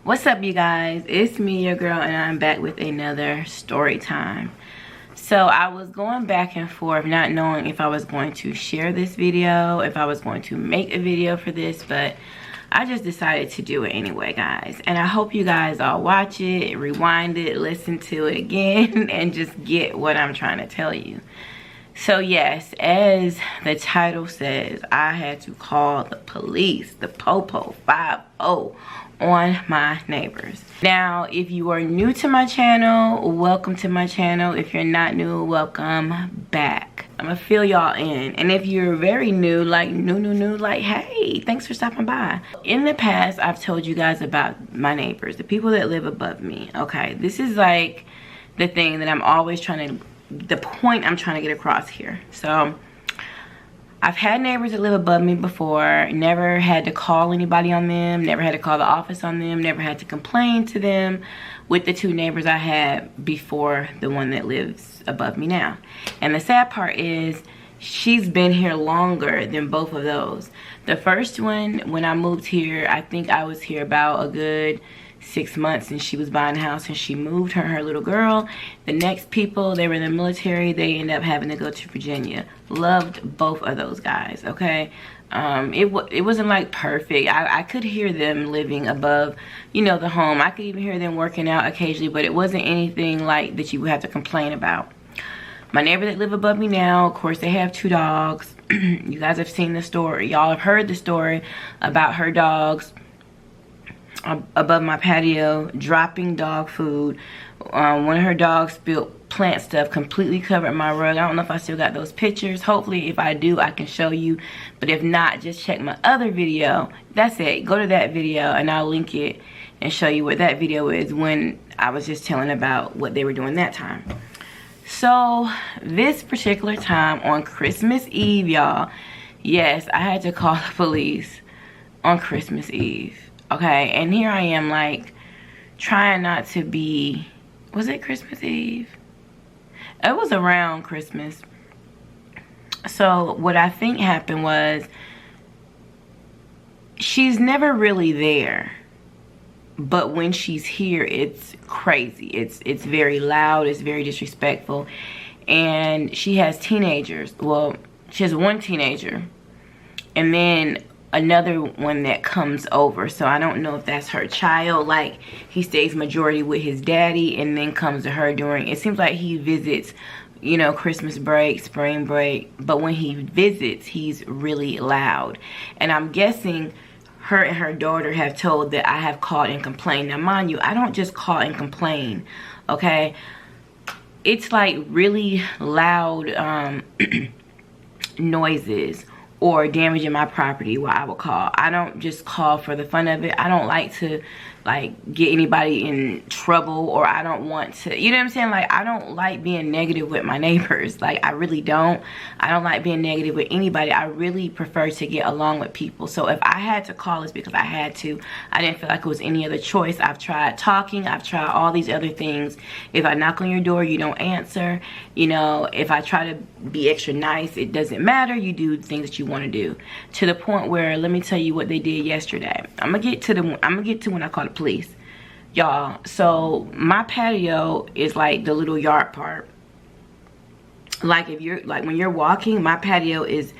What's up, you guys? It's me, your girl, and I'm back with another story time. So I was going back and forth, not knowing if I was going to share this video, if I was going to make a video for this, but I just decided to do it anyway, guys. And I hope you guys all watch it, rewind it, listen to it again, and just get what I'm trying to tell you. So yes, as the title says, I had to call the police, the Popo 5-0, on my neighbors. Now, if you are new to my channel, welcome to my channel. If you're not new, welcome back. I'm gonna fill y'all in. And if you're very new, like new, like, hey, thanks for stopping by. In the past, I've told you guys about my neighbors, the people that live above me. Okay, this is like the thing that I'm always trying to, the point I'm trying to get across here. So I've had neighbors that live above me before, never had to call anybody on them, never had to call the office on them, never had to complain to them with the two neighbors I had before the one that lives above me now. And the sad part is she's been here longer than both of those. The first one, when I moved here, I think I was here about a good 6 months, and she was buying a house and she moved her little girl. The next people, they were in the military, they ended up having to go to Virginia. Loved both of those guys, okay? It wasn't like perfect. I could hear them living above, you know, the home. I could even hear them working out occasionally, but it wasn't anything like that you would have to complain about. My neighbor that live above me now, of course, they have 2 dogs. You guys have seen the story. Y'all have heard the story about her dogs above my patio dropping dog food. One of her dogs spilled plant stuff, completely covered my rug. I don't know if I still got those pictures. Hopefully, if I do, I can show you. But if not, just check my other video. That's it. Go to that video and I'll link it and show you what that video is, when I was just telling about what they were doing that time. So this particular time on Christmas Eve, y'all, yes, I had to call the police on Christmas Eve. Okay, and here I am, like, trying not to be, was it Christmas Eve? It was around Christmas. So what I think happened was, she's never really there, but when she's here, it's crazy. It's very loud, it's very disrespectful, and she has teenagers. Well, she has one teenager, and then another one that comes over. So I don't know if that's her child. Like, he stays majority with his daddy and then comes to her during, it seems like he visits, you know, Christmas break, spring break, but when he visits, he's really loud. And I'm guessing her and her daughter have told that I have called and complained. Now mind you, I don't just call and complain, okay? It's like really loud noises or damaging my property where I would call. I don't just call for the fun of it. I don't like to, like, get anybody in trouble, or I don't want to, you know what I'm saying? Like, I don't like being negative with my neighbors. Like, I really don't. I don't like being negative with anybody. I really prefer to get along with people. So if I had to call, it's because I had to. I didn't feel like it was any other choice. I've tried talking. I've tried all these other things. If I knock on your door, you don't answer. You know, if I try to be extra nice, it doesn't matter. You do things that you want to do, to the point where, let me tell you what they did yesterday. I'm gonna get to when I call the police, y'all. So my patio is like the little yard part. Like, if you're, like, when you're walking, my patio is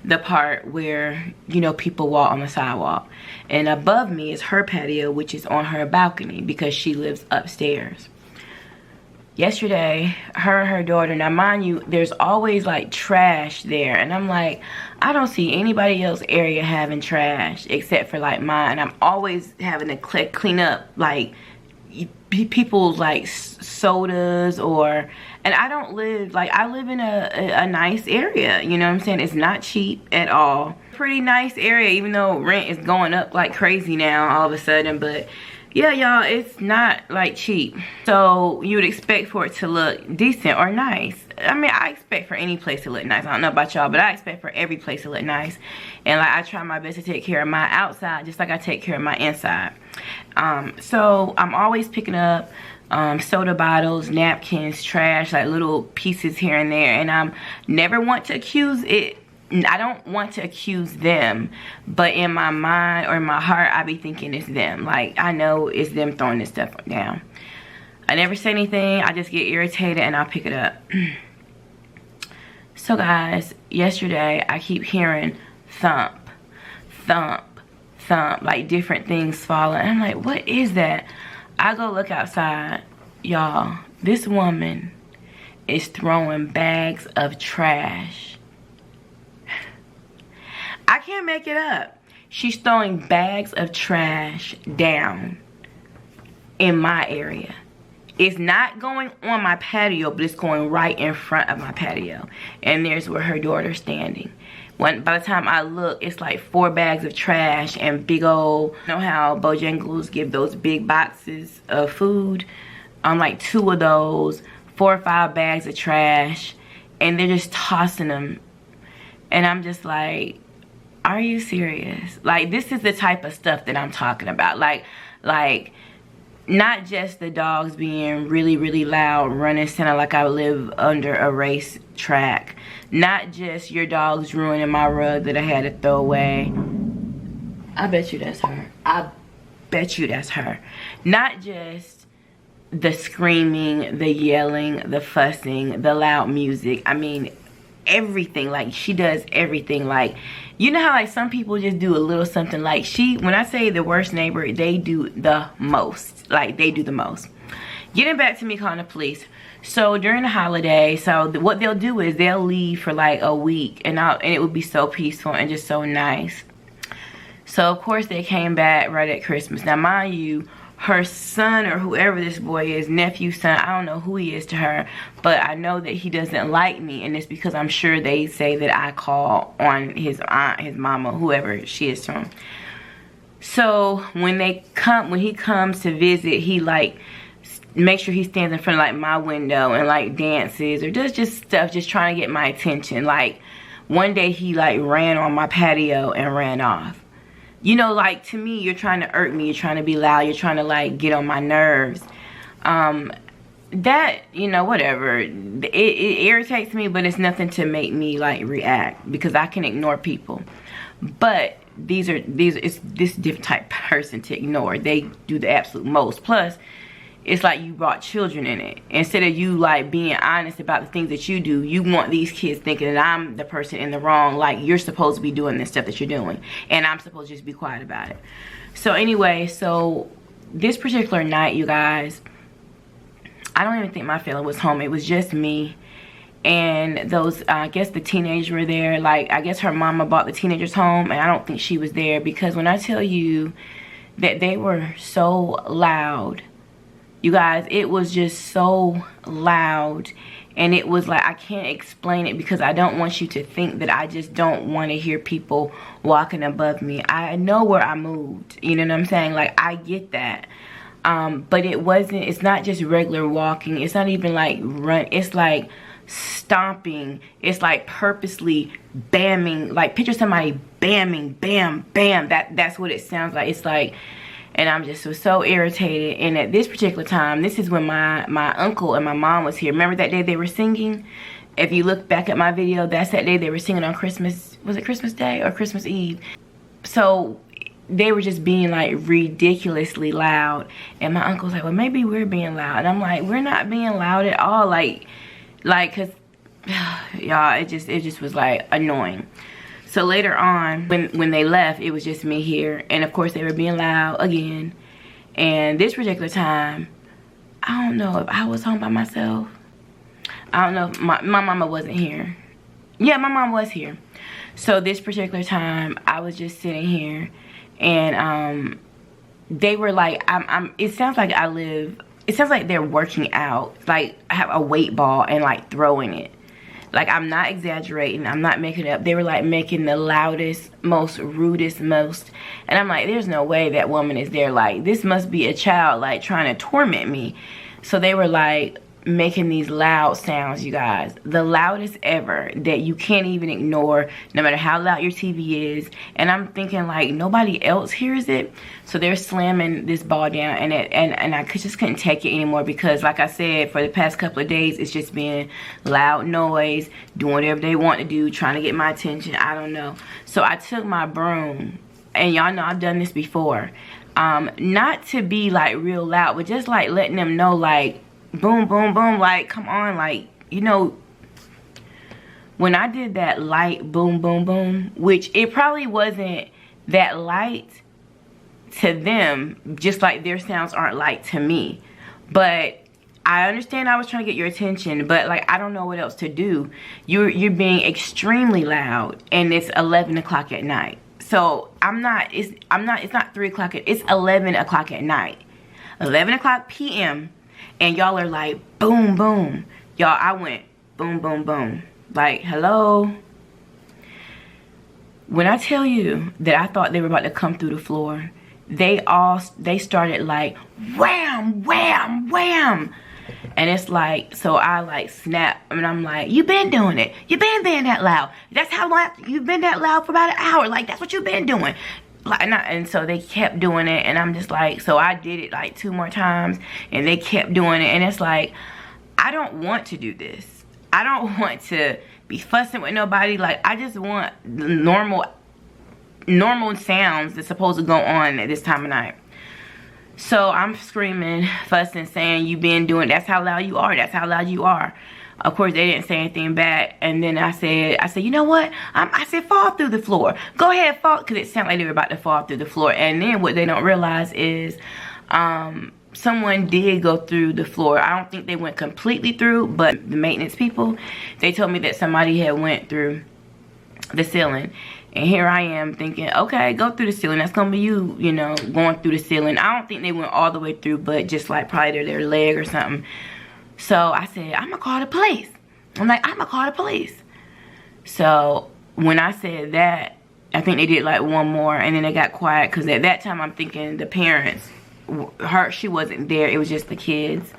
the part where, you know, people walk on the sidewalk, and above me is her patio, which is on her balcony because she lives upstairs. Yesterday, her and her daughter, now mind you, there's always like trash there, and I'm like, I don't see anybody else area having trash except for like mine. I'm always having to clean up like people's like sodas, or, and I don't live, like, I live in a nice area, you know what I'm saying? It's not cheap at all. Pretty nice area, even though rent is going up like crazy now all of a sudden, but yeah, y'all, it's not like cheap. So you would expect for it to look decent or nice. I mean, I expect for any place to look nice. I don't know about y'all, but I expect for every place to look nice. And like, I try my best to take care of my outside just like I take care of my inside. So I'm always picking up soda bottles, napkins, trash, like little pieces here and there. And I never want to accuse it I don't want to accuse them, but in my mind or in my heart, I be thinking it's them. Like, I know it's them throwing this stuff down. I never say anything. I just get irritated and I'll pick it up. So guys, yesterday I keep hearing thump, thump, thump, like different things falling. I'm like, what is that? I go look outside. Y'all, this woman is throwing bags of trash. I can't make it up. She's throwing bags of trash down in my area. It's not going on my patio, but it's going right in front of my patio. And there's where her daughter's standing. By the time I look, it's like 4 bags of trash and big old, you know how Bojangles give those big boxes of food? Like 2 of those, 4 or 5 bags of trash, and they're just tossing them. And I'm just like, are you serious? Like, this is the type of stuff that I'm talking about. Like not just the dogs being really, really loud, running center like I live under a race track. Not just your dogs ruining my rug that I had to throw away. I bet you that's her. I bet you that's her. Not just the screaming, the yelling, the fussing, the loud music. I mean, everything. Like, she does everything. Like, you know how like some people just do a little something. Like, when I say the worst neighbor, they do the most. Like, they do the most. Getting back to me calling the police. So during the holiday, so what they'll do is they'll leave for like a week, and it would be so peaceful and just so nice. So of course they came back right at Christmas. Now mind you, her son or whoever this boy is, nephew, son, I don't know who he is to her, but I know that he doesn't like me, and it's because I'm sure they say that I call on his aunt, his mama, whoever she is to him. So when he comes to visit, he like make sure he stands in front of like my window and like dances or does just stuff, just trying to get my attention. Like one day he like ran on my patio and ran off. You know, like, to me, you're trying to irk me, you're trying to be loud, you're trying to like get on my nerves. That, you know, whatever, it irritates me, but it's nothing to make me like react, because I can ignore people. But it's this different type of person to ignore. They do the absolute most. Plus, it's like you brought children in it. Instead of you like being honest about the things that you do, you want these kids thinking that I'm the person in the wrong. Like, you're supposed to be doing this stuff that you're doing, and I'm supposed to just be quiet about it. So anyway, so this particular night, you guys, I don't even think my family was home. It was just me and those, I guess the teenagers were there. Like, I guess her mama brought the teenagers home, and I don't think she was there, because when I tell you that they were so loud, you guys, it was just so loud. And it was like, I can't explain it, because I don't want you to think that I just don't want to hear people walking above me. I know where I moved, you know what I'm saying? Like, I get that. But it's not just regular walking. It's not even like run. It's like stomping. It's like purposely bamming. Like, picture somebody bamming, bam, bam. That's what it sounds like. It's like, and I'm just so irritated. And at this particular time, this is when my uncle and my mom was here. Remember that day they were singing? If you look back at my video, that's that day they were singing on Christmas. Was it Christmas Day or Christmas Eve? So they were just being like ridiculously loud. And my uncle's like, well, maybe we're being loud. And I'm like, we're not being loud at all. Like, cause y'all, it just was like annoying. So later on, when they left, it was just me here. And of course, they were being loud again. And this particular time, I don't know if I was home by myself. I don't know if my mama wasn't here. Yeah, my mom was here. So this particular time, I was just sitting here. And they were like, it sounds like it sounds like they're working out. Like, I have a weight ball and like throwing it. Like, I'm not exaggerating. I'm not making it up. They were like making the loudest, most rudest, most. And I'm like, there's no way that woman is there. Like, this must be a child like trying to torment me. So they were like making these loud sounds, you guys. The loudest ever, that you can't even ignore, no matter how loud your TV is. And I'm thinking like nobody else hears it. So they're slamming this ball down, and I just couldn't take it anymore, because like I said, for the past couple of days, it's just been loud noise, doing whatever they want to do, trying to get my attention. I don't know. So I took my broom, and y'all know I've done this before. Not to be like real loud, but just like letting them know, like, boom, boom, boom, like, come on, like, you know, when I did that light boom, boom, boom, which it probably wasn't that light to them, just like their sounds aren't light to me. But I understand I was trying to get your attention, but like, I don't know what else to do. You're being extremely loud, and it's 11 o'clock at night. So it's not 3 o'clock, it's 11 o'clock at night. 11 o'clock p.m. and y'all are like, boom, boom. Y'all, I went boom, boom, boom. Like, hello? When I tell you that I thought they were about to come through the floor, they started like, wham, wham, wham. And it's like, so I like snap, and I'm like, you been doing it. You been being that loud. That's how long you've been that loud for about an hour. Like, that's what you've been doing. Like, and so they kept doing it, and I'm just like, so I did it like 2 more times, and they kept doing it, and it's like, I don't want to do this. I don't want to be fussing with nobody. Like, I just want the normal sounds that's supposed to go on at this time of night. So I'm screaming, fussing, saying, you been doing, that's how loud you are, that's how loud you are. Of course, they didn't say anything back. And then I said, you know what? I said, fall through the floor. Go ahead, fall, because it sounded like they were about to fall through the floor. And then what they don't realize is someone did go through the floor. I don't think they went completely through, but the maintenance people, they told me that somebody had went through the ceiling. And here I am thinking, okay, go through the ceiling. That's going to be you, you know, going through the ceiling. I don't think they went all the way through, but just like probably their leg or something. So I said, I'm going to call the police. I'm like, I'm going to call the police. So when I said that, I think they did like one more, and then they got quiet, because at that time I'm thinking the parents, she wasn't there. It was just the kids.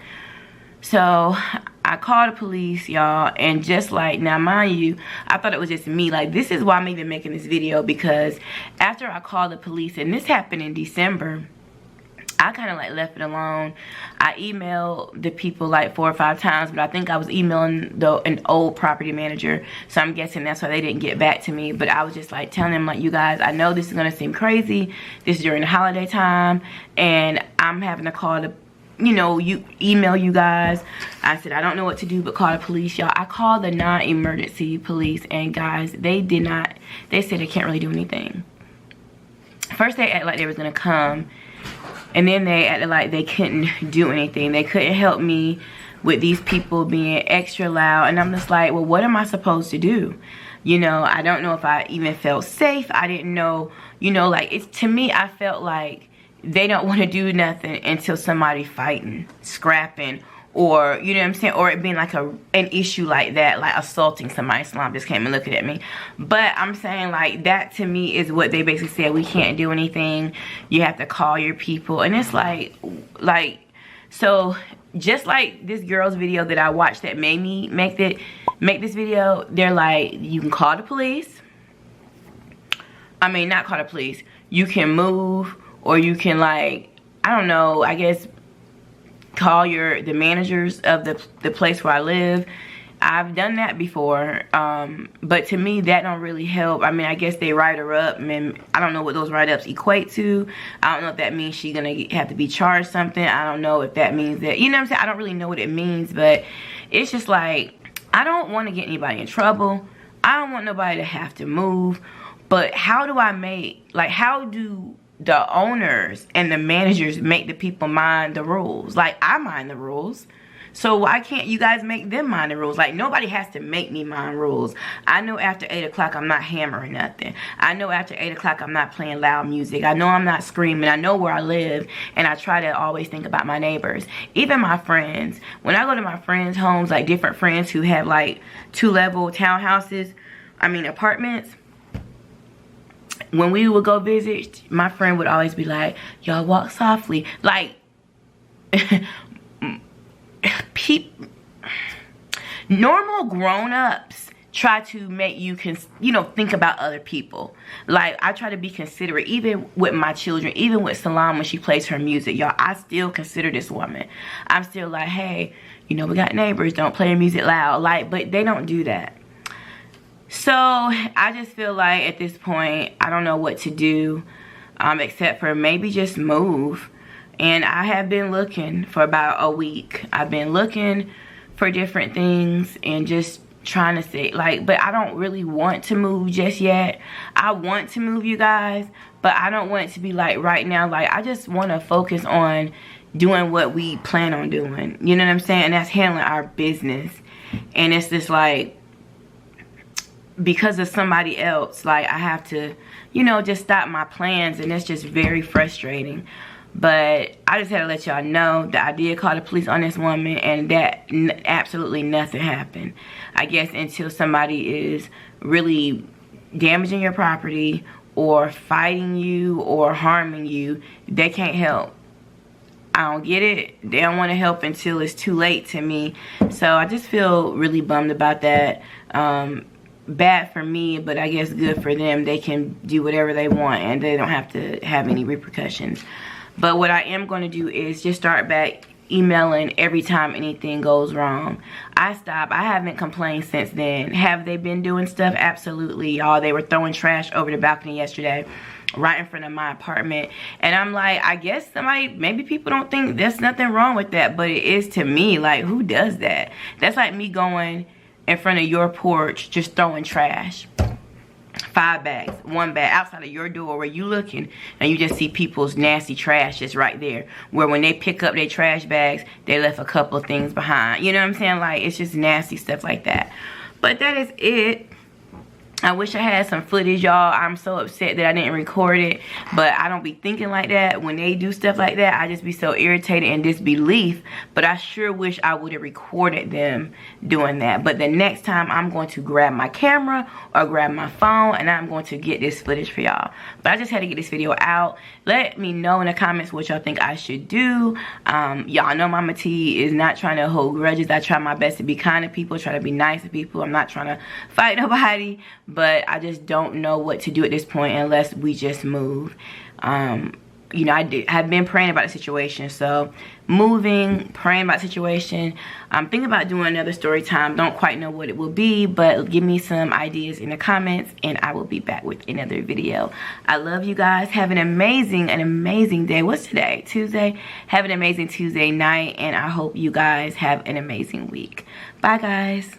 So I called the police, y'all, and just like, now mind you, I thought it was just me. Like, this is why I'm even making this video, because after I called the police, and this happened in December, I kind of like left it alone. I emailed the people like 4 or 5 times, but I think I was emailing an old property manager, so I'm guessing that's why they didn't get back to me. But I was just like telling them, like, you guys, I know this is gonna seem crazy. This is during the holiday time, and I'm having to call the, you know, email you guys. I said, I don't know what to do but call the police, y'all. I called the non-emergency police, and guys, they said they can't really do anything. First they acted like they was gonna come, and then they acted like they couldn't do anything. They couldn't help me with these people being extra loud. And I'm just like, well, what am I supposed to do? You know, I don't know if I even felt safe. I didn't know, you know, like, it's, to me, I felt like they don't want to do nothing until somebody fighting, scrapping, or, you know what I'm saying, or it being like an issue like that, like assaulting somebody. Islam just came and looking at me. But I'm saying, like, that to me is what they basically said. We can't do anything. You have to call your people. And it's like, so just like this girl's video that I watched that made me make this video, they're like, you can call the police. I mean, not call the police. You can move, or you can, like, I don't know, I guess call the managers of the place where I live. I've done that before, but to me that don't really help. I mean, I guess they write her up, and I don't know what those write-ups equate to. I don't know if that means she's gonna have to be charged something. I don't know if that means that, you know what I'm saying, I don't really know what it means. But it's just like, I don't want to get anybody in trouble. I don't want nobody to have to move. But how do I make, like, how do the owners and the managers make the people mind the rules? Like, I mind the rules, so why can't you guys make them mind the rules? Like, nobody has to make me mind rules. I know after 8 o'clock I'm not hammering nothing. I know after 8 o'clock I'm not playing loud music. I know I'm not screaming. I know where I live, and I try to always think about my neighbors. Even my friends, when I go to my friends' homes, like different friends who have like 2-level townhouses, I mean apartments, when we would go visit, my friend would always be like, y'all walk softly. Like, Normal grown-ups try to make you think about other people. Like, I try to be considerate, even with my children, even with Salam when she plays her music. Y'all, I still consider this woman. I'm still like, hey, we got neighbors, don't play your music loud. Like, but they don't do that. So I just feel like at this point, I don't know what to do, except for maybe just move. And I have been looking for about a week. I've been looking for different things and just trying to say, like, but I don't really want to move just yet. I want to move, you guys, but I don't want it to be like right now. Like, I just want to focus on doing what we plan on doing. You know what I'm saying? And that's handling our business. And it's just like, because of somebody else, like, I have to, just stop my plans, and it's just very frustrating. But I just had to let y'all know that I did call the police on this woman, and that absolutely nothing happened. I guess until somebody is really damaging your property or fighting you or harming you, they can't help. I don't get it. They don't want to help until it's too late to me. So I just feel really bummed about that. Bad for me, but I guess good for them. They can do whatever they want and they don't have to have any repercussions. But what I am going to do is just start back emailing every time anything goes wrong. I haven't complained since then. Have they been doing stuff? Absolutely, y'all. They were throwing trash over the balcony yesterday, right in front of my apartment. And I'm like, I guess maybe people don't think there's nothing wrong with that, but it is to me. Like, who does that? That's like me going in front of your porch just throwing trash. 5 bags, 1 bag outside of your door where you looking, and you just see people's nasty trash just right there, where when they pick up their trash bags, they left a couple of things behind. You know what I'm saying? Like, it's just nasty stuff like that. But that is it. I wish I had some footage, y'all. I'm so upset that I didn't record it, but I don't be thinking like that. When they do stuff like that, I just be so irritated and disbelief. But I sure wish I would have recorded them doing that. But the next time, I'm going to grab my camera or grab my phone, and I'm going to get this footage for y'all. But I just had to get this video out. Let me know in the comments what y'all think I should do. Y'all know Mama T is not trying to hold grudges. I try my best to be kind to people, try to be nice to people. I'm not trying to fight nobody. But I just don't know what to do at this point unless we just move. I've been praying about the situation. So moving, praying about the situation. I'm thinking about doing another story time. Don't quite know what it will be, but give me some ideas in the comments and I will be back with another video. I love you guys. Have an amazing day. What's today? Tuesday. Have an amazing Tuesday night, and I hope you guys have an amazing week. Bye, guys.